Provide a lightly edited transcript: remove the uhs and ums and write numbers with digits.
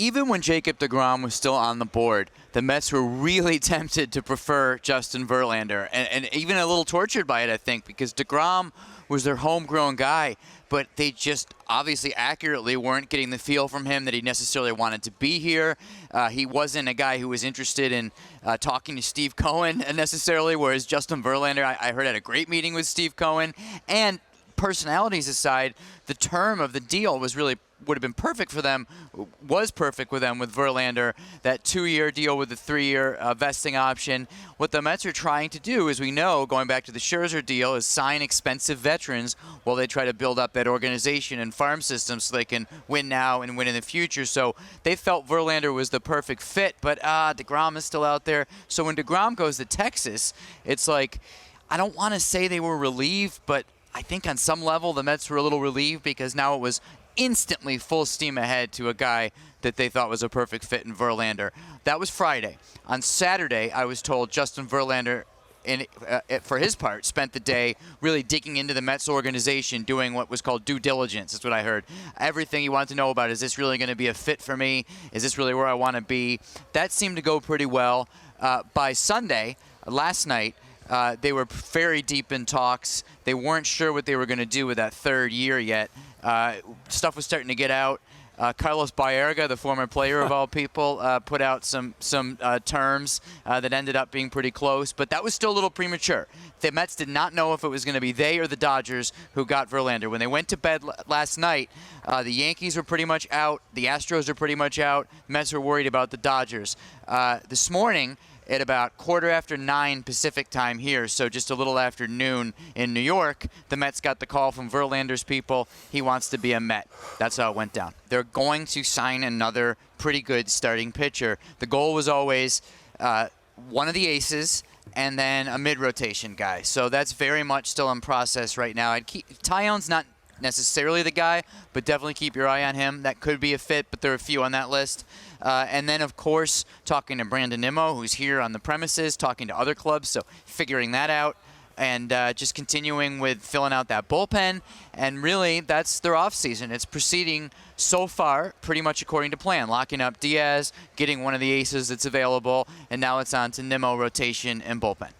even when Jacob deGrom was still on the board, the Mets were really tempted to prefer Justin Verlander, and even a little tortured by it, I think, because deGrom was their homegrown guy, but they just obviously accurately weren't getting the feel from him that he necessarily wanted to be here. He wasn't a guy who was interested in talking to Steve Cohen necessarily, whereas Justin Verlander, I heard, had a great meeting with Steve Cohen. And personalities aside, the term of the deal would have been perfect for them, was perfect with them with Verlander, that 2-year deal with the 3-year vesting option. What the Mets are trying to do, as we know, going back to the Scherzer deal, is sign expensive veterans while they try to build up that organization and farm system so they can win now and win in the future. So they felt Verlander was the perfect fit, but deGrom is still out there. So when deGrom goes to Texas, it's like, I don't want to say they were relieved, but I think on some level the Mets were a little relieved because now it was instantly full steam ahead to a guy that they thought was a perfect fit in Verlander. That was Friday. On Saturday, I was told Justin Verlander, for his part, spent the day really digging into the Mets organization, doing what was called due diligence. That's what I heard. Everything he wanted to know about, is this really going to be a fit for me? Is this really where I want to be? That seemed to go pretty well. By Sunday, last night, they were very deep in talks. They weren't sure what they were going to do with that 3rd year yet. Stuff was starting to get out. Carlos Baerga, the former player of all people, put out some terms that ended up being pretty close, but that was still a little premature. The Mets did not know if it was going to be they or the Dodgers who got Verlander. When they went to bed last night, the Yankees were pretty much out. The Astros are pretty much out. Mets were worried about the Dodgers. This morning, at about 9:15 Pacific time here, so just a little after noon in New York, the Mets got the call from Verlander's people. He wants to be a Met. That's how it went down. They're going to sign another pretty good starting pitcher. The goal was always one of the aces and then a mid-rotation guy. So that's very much still in process right now. Tyone's not necessarily the guy, but definitely keep your eye on him. That could be a fit, but there are a few on that list. And then, of course, talking to Brandon Nimmo, who's here on the premises, talking to other clubs, so figuring that out, and just continuing with filling out that bullpen. And really, that's their offseason. It's proceeding so far pretty much according to plan, locking up Diaz, getting one of the aces that's available, and now it's on to Nimmo, rotation, and bullpen.